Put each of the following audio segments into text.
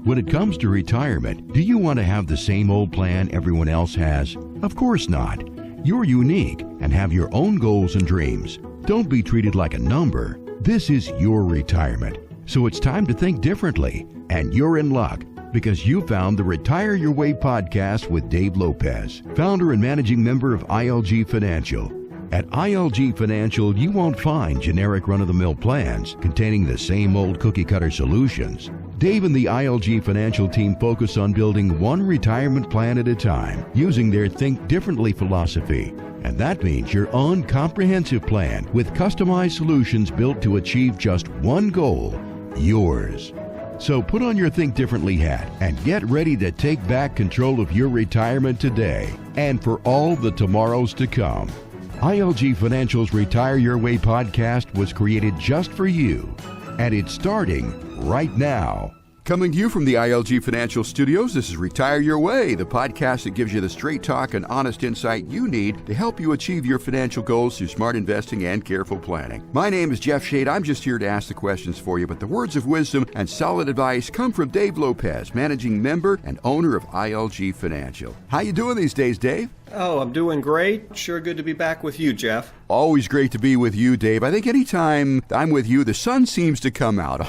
When it comes to retirement, do you want to have the same old plan everyone else has? Of course not. You're unique and have your own goals and dreams. Don't be treated like a number. This is your retirement. So it's time to think differently. And you're in luck because you found the Retire Your Way podcast with Dave Lopez, founder and managing member of ILG Financial. At ILG Financial, you won't find generic run-of-the-mill plans containing the same old cookie-cutter solutions. Dave and the ILG Financial team focus on building one retirement plan at a time using their Think Differently philosophy. And that means your own comprehensive plan with customized solutions built to achieve just one goal, yours. So put on your Think Differently hat and get ready to take back control of your retirement today and for all the tomorrows to come. ILG Financial's Retire Your Way podcast was created just for you, and it's starting right now. Coming to you from the ILG Financial Studios, this is Retire Your Way, the podcast that gives you the straight talk and honest insight you need to help you achieve your financial goals through smart investing and careful planning. My name is Jeff Shade. I'm just here to ask the questions for you, but the words of wisdom and solid advice come from Dave Lopez, managing member and owner of ILG Financial. How you doing these days, Dave? Oh, I'm doing great. Sure good to be back with you, Jeff. Always great to be with you, Dave. I think anytime I'm with you, the sun seems to come out.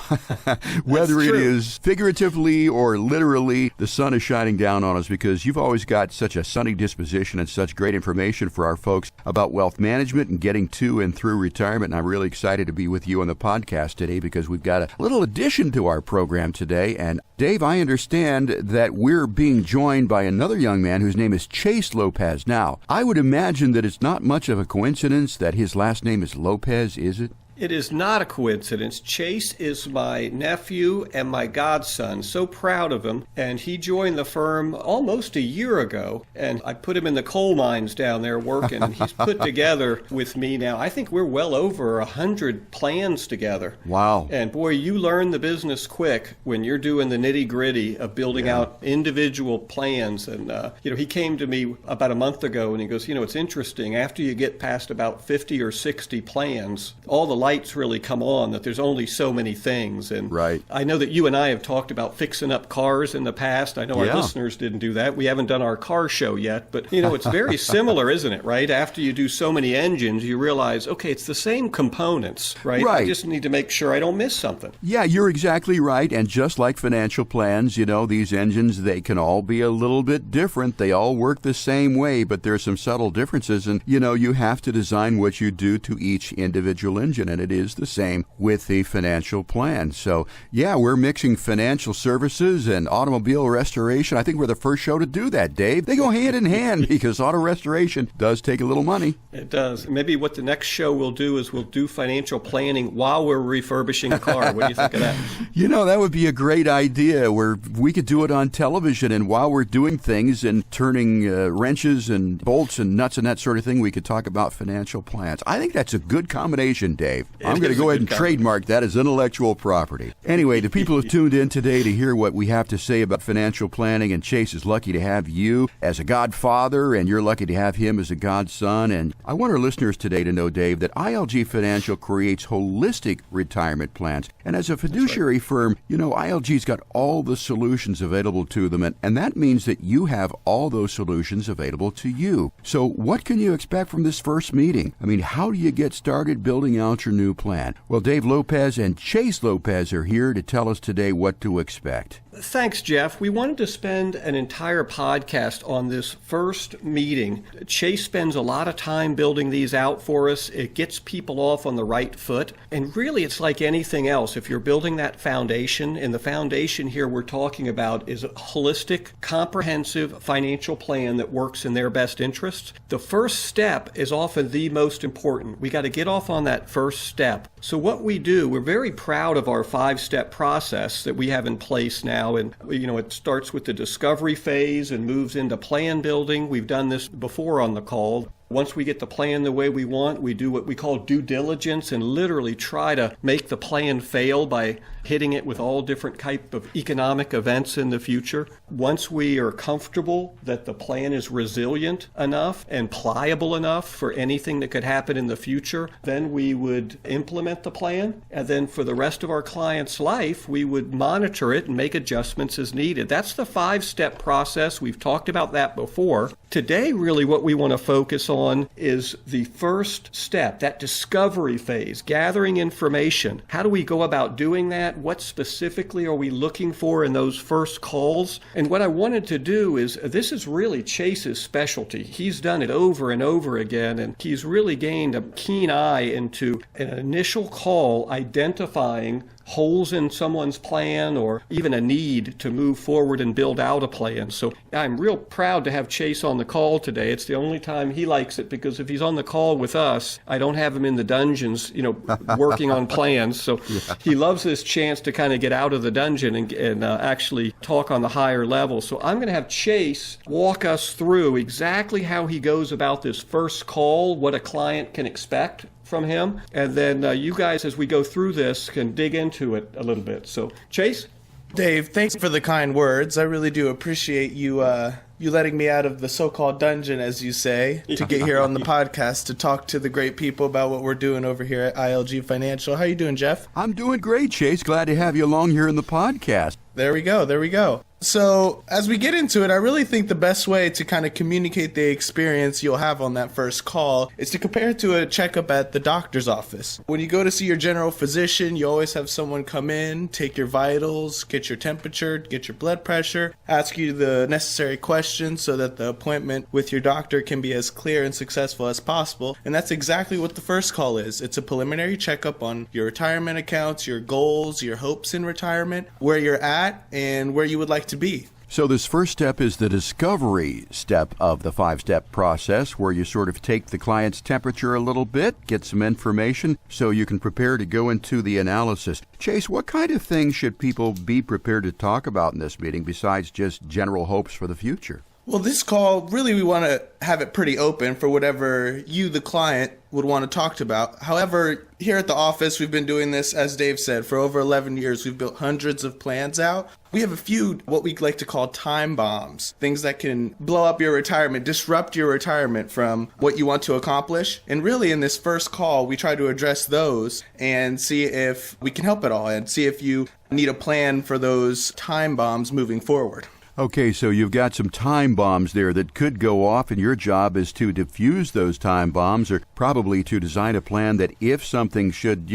Whether it is figuratively or literally, the sun is shining down on us because you've always got such a sunny disposition and such great information for our folks about wealth management and getting to and through retirement. And I'm really excited to be with you on the podcast today because we've got a little addition to our program today. And Dave, I understand that we're being joined by another young man whose name is Chase Lopez. Now, I would imagine that it's not much of a coincidence that his last name is Lopez, is it? It is not a coincidence. Chase is my nephew and my godson. So proud of him. And he joined the firm almost a year ago. And I put him in the coal mines down there working. And he's put together with me now, I think we're well over 100 plans together. Wow. And boy, you learn the business quick when you're doing the nitty gritty of building out individual plans. And, he came to me about a month ago and he goes, it's interesting. After you get past about 50 or 60 plans, all the lights really come on that there's only so many things. And right. I know that you and I have talked about fixing up cars in the past. I know our listeners didn't do that. We haven't done our car show yet, but it's very similar, isn't it, right? After you do so many engines, you realize, okay, it's the same components, right? I just need to make sure I don't miss something. Yeah, you're exactly right. And just like financial plans, these engines, they can all be a little bit different. They all work the same way, but there's some subtle differences. And, you have to design what you do to each individual engine. And it is the same with the financial plan. So, we're mixing financial services and automobile restoration. I think we're the first show to do that, Dave. They go hand in hand because auto restoration does take a little money. It does. Maybe what the next show we'll do is we'll do financial planning while we're refurbishing a car. What do you think of that? That would be a great idea where we could do it on television, and while we're doing things and turning wrenches and bolts and nuts and that sort of thing, we could talk about financial plans. I think that's a good combination, Dave. I'm going to go ahead and trademark that as intellectual property. Anyway, the people who tuned in today to hear what we have to say about financial planning, and Chase is lucky to have you as a godfather, and you're lucky to have him as a godson. And I want our listeners today to know, Dave, that ILG Financial creates holistic retirement plans. And as a fiduciary firm, ILG's got all the solutions available to them, and that means that you have all those solutions available to you. So what can you expect from this first meeting? How do you get started building out your new plan? Well, Dave Lopez and Chase Lopez are here to tell us today what to expect. Thanks, Jeff. We wanted to spend an entire podcast on this first meeting. Chase spends a lot of time building these out for us. It gets people off on the right foot. And really, it's like anything else. If you're building that foundation, and the foundation here we're talking about is a holistic, comprehensive financial plan that works in their best interests, the first step is often the most important. We got to get off on that first step. So what we do, we're very proud of our 5-step process that we have in place now. And, it starts with the discovery phase and moves into plan building. We've done this before on the call. Once we get the plan the way we want, we do what we call due diligence and literally try to make the plan fail by hitting it with all different type of economic events in the future. Once we are comfortable that the plan is resilient enough and pliable enough for anything that could happen in the future, then we would implement the plan. And then for the rest of our client's life, we would monitor it and make adjustments as needed. That's the 5-step process. We've talked about that before. Today, really what we want to focus on is the first step, that discovery phase, gathering information. How do we go about doing that? What specifically are we looking for in those first calls? And what I wanted to do is, this is really Chase's specialty. He's done it over and over again, and he's really gained a keen eye into an initial call identifying holes in someone's plan or even a need to move forward and build out a plan. So I'm real proud to have Chase on the call today. It's the only time he likes it, because if he's on the call with us, I don't have him in the dungeons, working on plans. So he loves this chance to kind of get out of the dungeon and actually talk on the higher level. So I'm going to have Chase walk us through exactly how he goes about this first call, what a client can expect from him, and then you guys, as we go through this, can dig into it a little bit. So, Chase? Dave, thanks for the kind words. I really do appreciate you letting me out of the so-called dungeon, as you say, to get here on the podcast to talk to the great people about what we're doing over here at ILG Financial. How you doing, Jeff? I'm doing great, Chase. Glad to have you along here in the podcast. There we go. So as we get into it, I really think the best way to kind of communicate the experience you'll have on that first call is to compare it to a checkup at the doctor's office. When you go to see your general physician, you always have someone come in, take your vitals, get your temperature, get your blood pressure, ask you the necessary questions so that the appointment with your doctor can be as clear and successful as possible. And that's exactly what the first call is. It's a preliminary checkup on your retirement accounts, your goals, your hopes in retirement, where you're at, and where you would like to be. So this first step is the discovery step of the 5-step process, where you sort of take the client's temperature a little bit, get some information so you can prepare to go into the analysis. Chase, what kind of things should people be prepared to talk about in this meeting besides just general hopes for the future? Well, this call, really, we want to have it pretty open for whatever you, the client, would want to talk about. However, here at the office, we've been doing this, as Dave said, for over 11 years. We've built hundreds of plans out. We have a few, what we like to call time bombs, things that can blow up your retirement, disrupt your retirement from what you want to accomplish. And really, in this first call, we try to address those and see if we can help at all and see if you need a plan for those time bombs moving forward. Okay, so you've got some time bombs there that could go off, and your job is to defuse those time bombs, or probably to design a plan that if something should,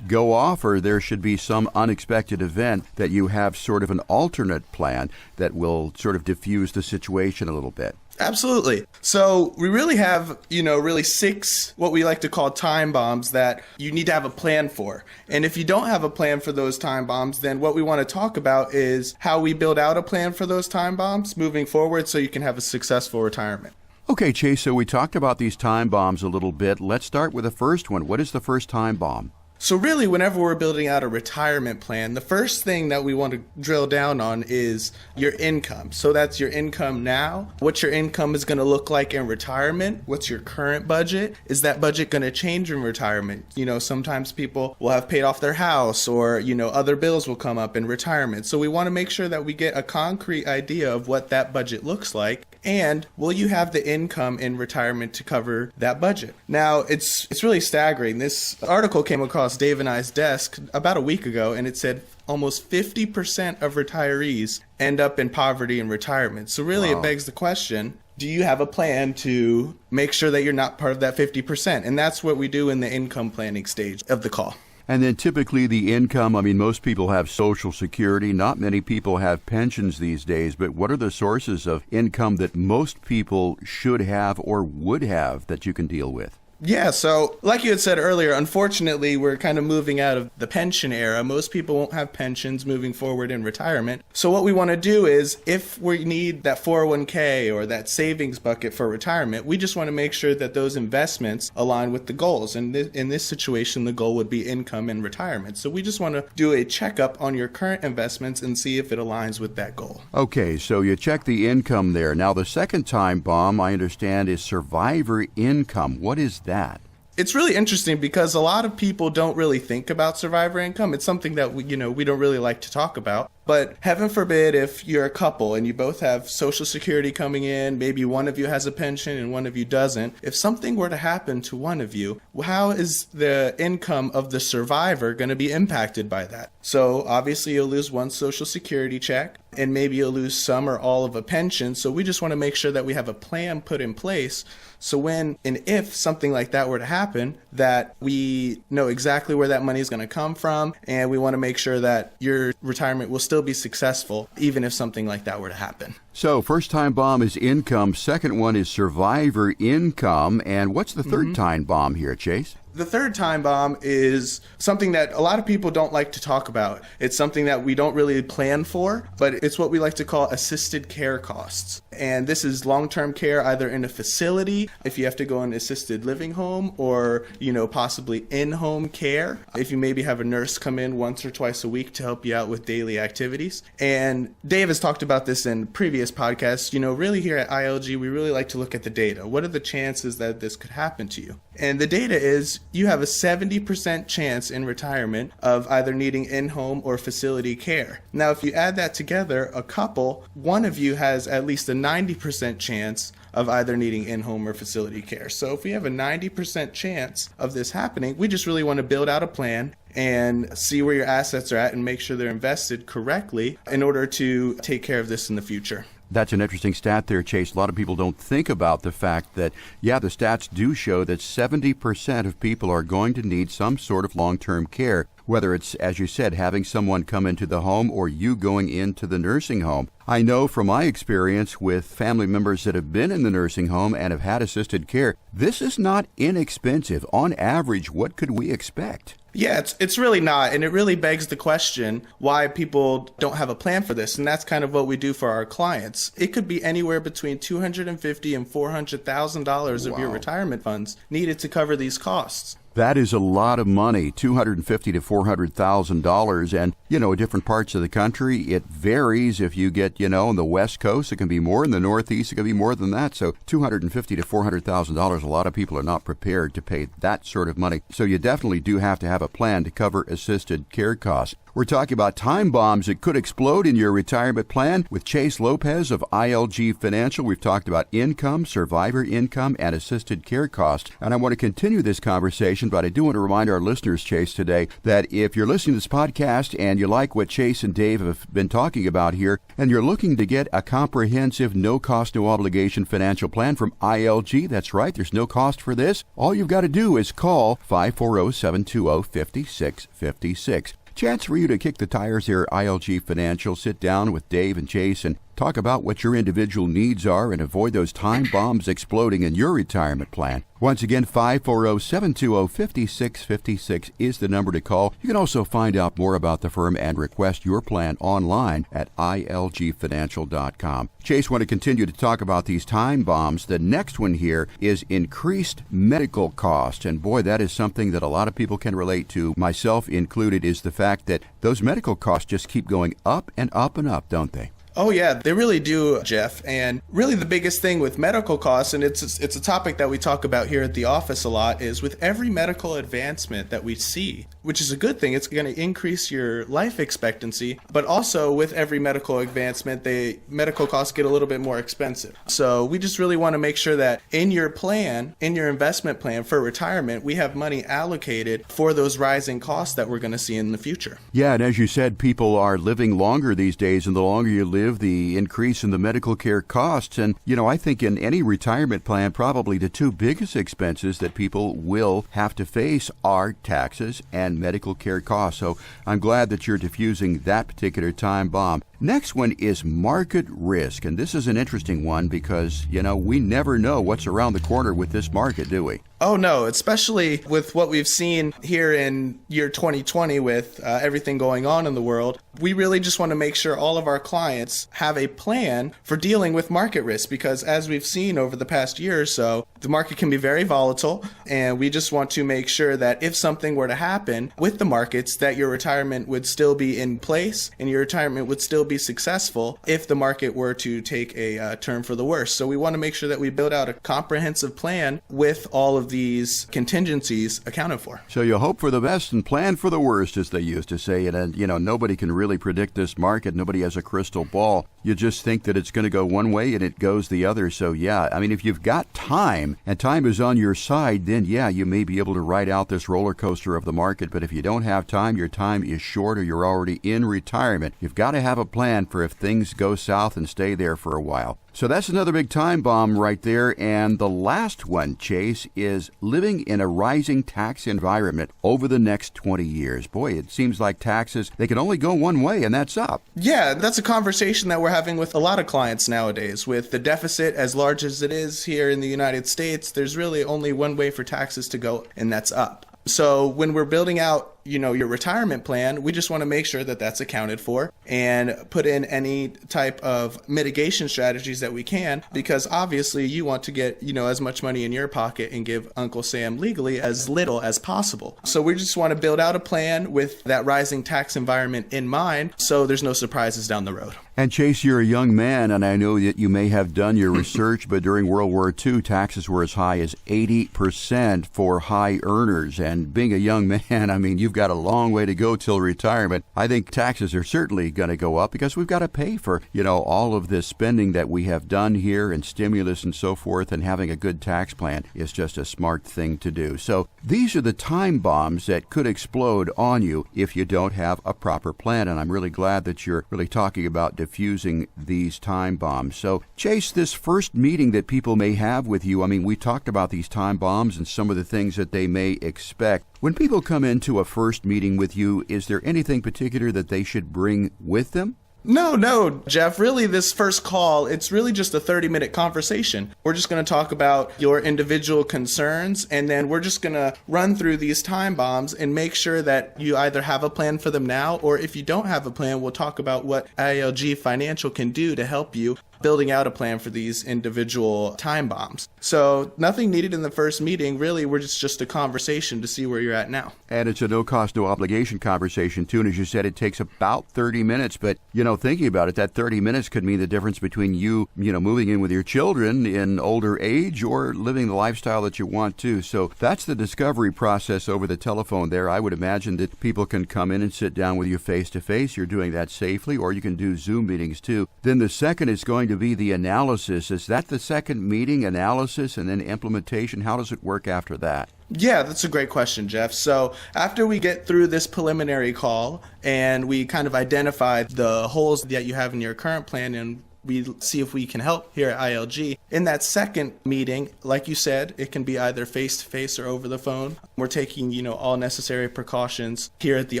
go off, or there should be some unexpected event, that you have sort of an alternate plan that will sort of diffuse the situation a little bit. Absolutely. So we really have, really 6 what we like to call time bombs that you need to have a plan for. And if you don't have a plan for those time bombs, then what we want to talk about is how we build out a plan for those time bombs moving forward so you can have a successful retirement. Okay, Chase, so we talked about these time bombs a little bit. Let's start with the first one. What is the first time bomb? So really, whenever we're building out a retirement plan, the first thing that we want to drill down on is your income. So that's your income now, what your income is going to look like in retirement, what's your current budget, is that budget going to change in retirement? Sometimes people will have paid off their house or, other bills will come up in retirement. So we want to make sure that we get a concrete idea of what that budget looks like. And will you have the income in retirement to cover that budget? Now, it's really staggering. This article came across Dave and I's desk about a week ago, and it said almost 50% of retirees end up in poverty in retirement. So really, It begs the question, do you have a plan to make sure that you're not part of that 50%? And that's what we do in the income planning stage of the call. And then typically the income, most people have Social Security. Not many people have pensions these days, but what are the sources of income that most people should have or would have that you can deal with? Yeah, so like you had said earlier, unfortunately, we're kind of moving out of the pension era. Most people won't have pensions moving forward in retirement. So what we want to do is, if we need that 401k or that savings bucket for retirement, we just want to make sure that those investments align with the goals. And in this situation, the goal would be income in retirement. So we just want to do a checkup on your current investments and see if it aligns with that goal. Okay, so you check the income there. Now, the second time bomb, I understand, is survivor income. What is that? It's really interesting because a lot of people don't really think about survivor income. It's something that we don't really like to talk about. But heaven forbid if you're a couple and you both have Social Security coming in, maybe one of you has a pension and one of you doesn't. If something were to happen to one of you, how is the income of the survivor going to be impacted by that? So obviously you'll lose one Social Security check and maybe you'll lose some or all of a pension. So we just want to make sure that we have a plan put in place so when and if something like that were to happen, that we know exactly where that money is going to come from, and we want to make sure that your retirement will still be successful even if something like that were to happen. So first time bomb is income, second one is survivor income, and what's the third time bomb here, Chase? The third time bomb is something that a lot of people don't like to talk about. It's something that we don't really plan for, but it's what we like to call assisted care costs. And this is long-term care either in a facility, if you have to go in assisted living home, or, possibly in-home care, if you maybe have a nurse come in once or twice a week to help you out with daily activities. And Dave has talked about this in previous podcasts. Really here at ILG, we really like to look at the data. What are the chances that this could happen to you? And the data is you have a 70% chance in retirement of either needing in-home or facility care. Now, if you add that together, a couple, one of you has at least a 90% chance of either needing in-home or facility care. So if we have a 90% chance of this happening, we just really want to build out a plan and see where your assets are at and make sure they're invested correctly in order to take care of this in the future. That's an interesting stat there, Chase. A lot of people don't think about the fact that, the stats do show that 70% of people are going to need some sort of long-term care, whether it's, as you said, having someone come into the home or you going into the nursing home. I know from my experience with family members that have been in the nursing home and have had assisted care, this is not inexpensive. On average, what could we expect? Yeah, it's really not. And it really begs the question why people don't have a plan for this. And that's kind of what we do for our clients. It could be anywhere between $250,000 and $400,000 of your retirement funds needed to cover these costs. That is a lot of money, $250,000 to $400,000. And, in different parts of the country, it varies. If you get, on the West Coast, it can be more. In the Northeast, it can be more than that. So $250,000 to $400,000, a lot of people are not prepared to pay that sort of money. So you definitely do have to have a plan to cover assisted care costs. We're talking about time bombs that could explode in your retirement plan with Chase Lopez of ILG Financial. We've talked about income, survivor income, and assisted care costs. And I want to continue this conversation, but I do want to remind our listeners, Chase, today, that if you're listening to this podcast and you like what Chase and Dave have been talking about here, and you're looking to get a comprehensive, no-cost, no-obligation financial plan from ILG, that's right, there's no cost for this. All you've got to do is call 540-720-5656. Chance for you to kick the tires here at ILG Financial. Sit down with Dave and Chase and talk about what your individual needs are and avoid those time bombs exploding in your retirement plan. Once again, 540-720-5656 is the number to call. You can also find out more about the firm and request your plan online at ilgfinancial.com. Chase, want to continue to talk about these time bombs. The next one here is increased medical cost. And boy, that is something that a lot of people can relate to, myself included, is the fact that those medical costs just keep going up and up and up, don't they? Oh, yeah, they really do, Jeff. And really the biggest thing with medical costs, and it's a topic that we talk about here at the office a lot, is with every medical advancement that we see, which is a good thing, it's going to increase your life expectancy. But also with every medical advancement, the medical costs get a little bit more expensive. So we just really want to make sure that in your plan, in your investment plan for retirement, we have money allocated for those rising costs that we're going to see in the future. Yeah, and as you said, people are living longer these days, and the longer you live, live, the increase in the medical care costs. And, I think in any retirement plan, probably the two biggest expenses that people will have to face are taxes and medical care costs. So I'm glad that you're diffusing that particular time bomb. Next one is market risk. And this is an interesting one because, we never know what's around the corner with this market, do we? Oh, no, especially with what we've seen here in year 2020 with everything going on in the world. We really just want to make sure all of our clients have a plan for dealing with market risk because as we've seen over the past year or so, the market can be very volatile. And we just want to make sure that if something were to happen with the markets, that your retirement would still be in place and your retirement would still be successful if the market were to take a turn for the worse. So we want to make sure that we build out a comprehensive plan with all of these contingencies accounted for. So you hope for the best and plan for the worst, as they used to say. And, nobody can really predict this market. Nobody has a crystal ball. You just think that it's going to go one way and it goes the other. So, if you've got time and time is on your side, then, you may be able to ride out this roller coaster of the market. But if you don't have time, your time is short or you're already in retirement. You've got to have a plan for if things go south and stay there for a while. So that's another big time bomb right there. And the last one, Chase, is living in a rising tax environment over the next 20 years. Boy, it seems like taxes, they can only go one way, and that's up. Yeah, that's a conversation that we're having with a lot of clients nowadays. With the deficit as large as it is here in the United States, there's really only one way for taxes to go, and that's up. So when we're building out, your retirement plan, we just want to make sure that that's accounted for and put in any type of mitigation strategies that we can, because obviously you want to get, as much money in your pocket and give Uncle Sam legally as little as possible. So we just want to build out a plan with that rising tax environment in mind so there's no surprises down the road. And Chase, you're a young man, and I know that you may have done your research, but during World War II, taxes were as high as 80% for high earners. And being a young man, you've got a long way to go till retirement. I think taxes are certainly going to go up because we've got to pay for, all of this spending that we have done here and stimulus and so forth, and having a good tax plan is just a smart thing to do. So these are the time bombs that could explode on you if you don't have a proper plan. And I'm really glad that you're really talking about diffusing these time bombs. So Chase, this first meeting that people may have with you, we talked about these time bombs and some of the things that they may expect. When people come into a first meeting with you, is there anything particular that they should bring with them? No, Jeff. Really, this first call, it's really just a 30-minute conversation. We're just going to talk about your individual concerns, and then we're just going to run through these time bombs and make sure that you either have a plan for them now, or if you don't have a plan, we'll talk about what ILG Financial can do to help you building out a plan for these individual time bombs. So nothing needed in the first meeting. Really, we're just a conversation to see where you're at now. And it's a no-cost, no-obligation conversation, too. And as you said, it takes about 30 minutes. But, thinking about it, that 30 minutes could mean the difference between you, moving in with your children in older age or living the lifestyle that you want to. So that's the discovery process over the telephone there. I would imagine that people can come in and sit down with you face-to-face. You're doing that safely, or you can do Zoom meetings, too. Then the second is going to be the analysis. Is that the second meeting, analysis, and then implementation? How does it work after that? Yeah, that's a great question, Jeff. So after we get through this preliminary call and we kind of identify the holes that you have in your current plan and we see if we can help here at ILG. In that second meeting, like you said, it can be either face-to-face or over the phone. We're taking, all necessary precautions here at the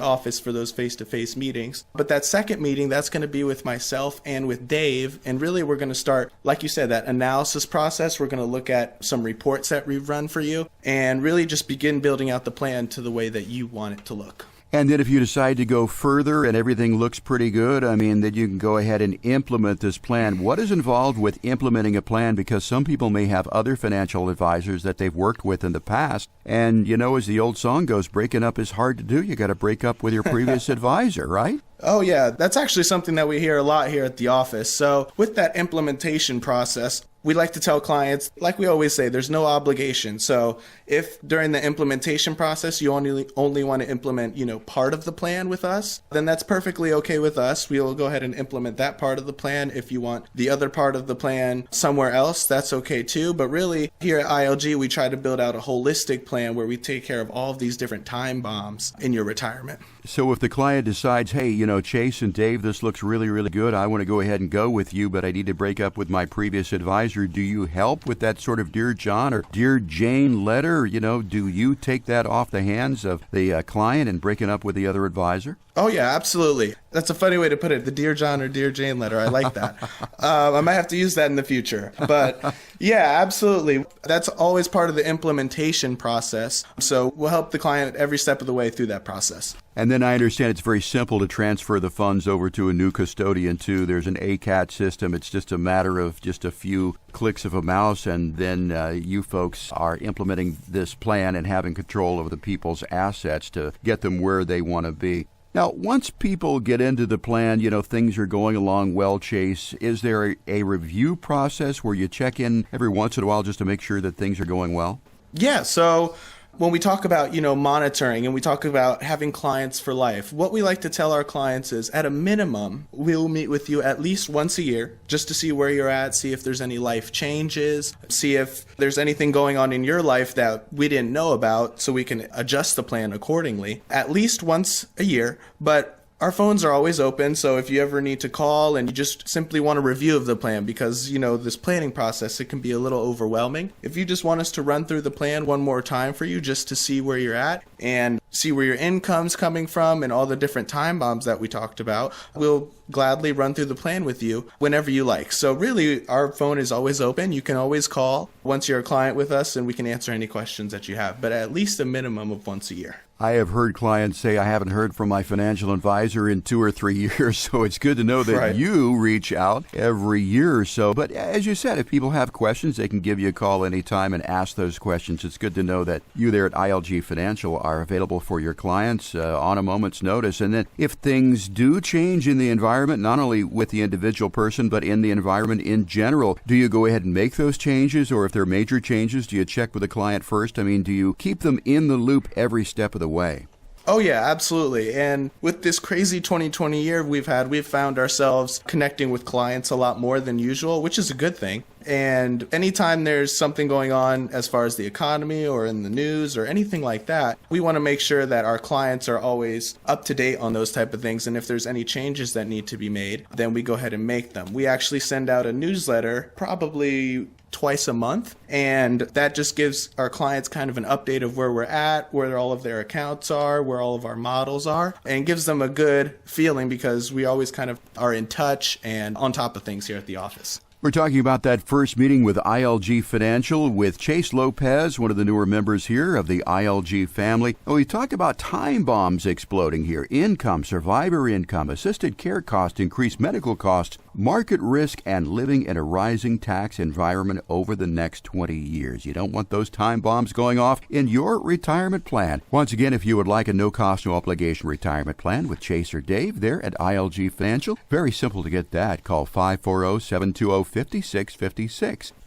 office for those face-to-face meetings. But that second meeting, that's going to be with myself and with Dave. And really, we're going to start, like you said, that analysis process. We're going to look at some reports that we've run for you and really just begin building out the plan to the way that you want it to look. And then if you decide to go further and everything looks pretty good, then you can go ahead and implement this plan. What is involved with implementing a plan? Because some people may have other financial advisors that they've worked with in the past. And, as the old song goes, breaking up is hard to do. You got to break up with your previous advisor, right? Oh, yeah. That's actually something that we hear a lot here at the office. So with that implementation process, we like to tell clients, like we always say, there's no obligation. So if during the implementation process, you only want to implement, part of the plan with us, then that's perfectly okay with us. We'll go ahead and implement that part of the plan. If you want the other part of the plan somewhere else, that's okay too. But really, here at ILG, we try to build out a holistic plan where we take care of all of these different time bombs in your retirement. So if the client decides, hey, Chase and Dave, this looks really, really good. I want to go ahead and go with you, but I need to break up with my previous advisor. Do you help with that sort of Dear John or Dear Jane letter? Do you take that off the hands of the client and break it up with the other advisor? Oh, yeah, absolutely. That's a funny way to put it, the Dear John or Dear Jane letter. I like that. I might have to use that in the future. But yeah, absolutely. That's always part of the implementation process. So we'll help the client every step of the way through that process. And then I understand it's very simple to transfer the funds over to a new custodian, too. There's an ACAT system. It's just a matter of just a few clicks of a mouse, and then you folks are implementing this plan and having control over the people's assets to get them where they want to be. Now, once people get into the plan, things are going along well, Chase. Is there a review process where you check in every once in a while just to make sure that things are going well? Yeah, so when we talk about, monitoring and we talk about having clients for life, what we like to tell our clients is at a minimum, we'll meet with you at least once a year just to see where you're at, see if there's any life changes, see if there's anything going on in your life that we didn't know about so we can adjust the plan accordingly. At least once a year, but our phones are always open, so if you ever need to call and you just simply want a review of the plan because, this planning process, it can be a little overwhelming. If you just want us to run through the plan one more time for you just to see where you're at and see where your income's coming from and all the different time bombs that we talked about, we'll gladly run through the plan with you whenever you like. So really, our phone is always open. You can always call once you're a client with us and we can answer any questions that you have, but at least a minimum of once a year. I have heard clients say, I haven't heard from my financial advisor in 2 or 3 years, so it's good to know that you reach out every year or so. But as you said, if people have questions, they can give you a call anytime and ask those questions. It's good to know that you there at ILG Financial are available for your clients on a moment's notice. And then if things do change in the environment, not only with the individual person, but in the environment in general, do you go ahead and make those changes? Or if there are major changes, do you check with the client first? I mean, do you keep them in the loop every step of the way? Oh, yeah, absolutely. And with this crazy 2020 year we've found ourselves connecting with clients a lot more than usual, which is a good thing. And anytime there's something going on as far as the economy or in the news or anything like that, we want to make sure that our clients are always up to date on those type of things. And if there's any changes that need to be made, then we go ahead and make them. We actually send out a newsletter probably twice a month, and that just gives our clients kind of an update of where we're at, where all of their accounts are, where all of our models are, and gives them a good feeling because we always kind of are in touch and on top of things here at the office. We're talking about that first meeting with ILG Financial with Chase Lopez, one of the newer members here of the ILG family. We talked about time bombs exploding here. Income, survivor income, assisted care costs, increased medical costs, market risk, and living in a rising tax environment over the next 20 years. You don't want those time bombs going off in your retirement plan. Once again, if you would like a no-cost, no-obligation retirement plan with Chase or Dave there at ILG Financial, very simple to get that. Call 540-720-5656.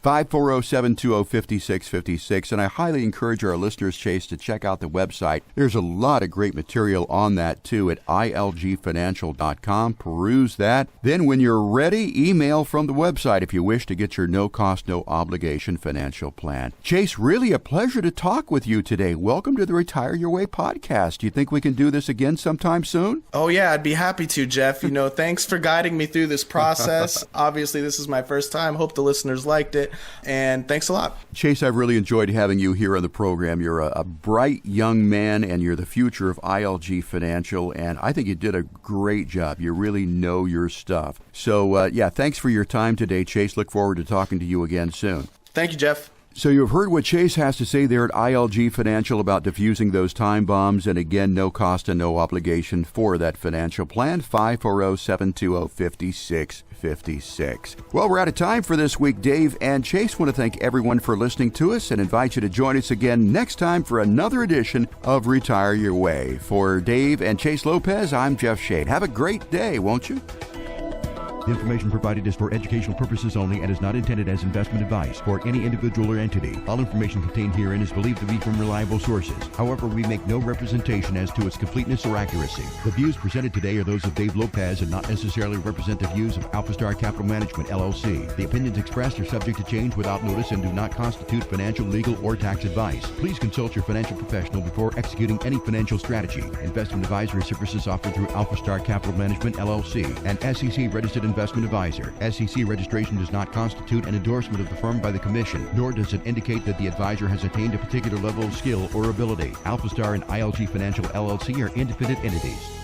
540-720-5656. And I highly encourage our listeners, Chase, to check out the website. There's a lot of great material on that, too, at ilgfinancial.com. Peruse that. Then when you're ready, email from the website if you wish to get your no-cost, no-obligation financial plan. Chase, really a pleasure to talk with you today. Welcome to the Retire Your Way podcast. Do you think we can do this again sometime soon? Oh, yeah, I'd be happy to, Jeff. Thanks for guiding me through this process. Obviously, this is my first time. Hope the listeners liked it. And thanks a lot. Chase, I've really enjoyed having you here on the program. You're a bright young man, and you're the future of ILG Financial, and I think you did a great job. You really know your stuff. So, thanks for your time today, Chase. Look forward to talking to you again soon. Thank you, Jeff. So you've heard what Chase has to say there at ILG Financial about diffusing those time bombs, and again, no cost and no obligation for that financial plan, 540-720-5656. Well, we're out of time for this week. Dave and Chase want to thank everyone for listening to us and invite you to join us again next time for another edition of Retire Your Way. For Dave and Chase Lopez, I'm Jeff Shade. Have a great day, won't you? The information provided is for educational purposes only and is not intended as investment advice for any individual or entity. All information contained herein is believed to be from reliable sources. However, we make no representation as to its completeness or accuracy. The views presented today are those of Dave Lopez and not necessarily represent the views of AlphaStar Capital Management, LLC. The opinions expressed are subject to change without notice and do not constitute financial, legal, or tax advice. Please consult your financial professional before executing any financial strategy. Investment advisory services offered through AlphaStar Capital Management, LLC, an SEC registered investment advisor. SEC registration does not constitute an endorsement of the firm by the Commission, nor does it indicate that the advisor has attained a particular level of skill or ability. AlphaStar and ILG Financial, LLC are independent entities.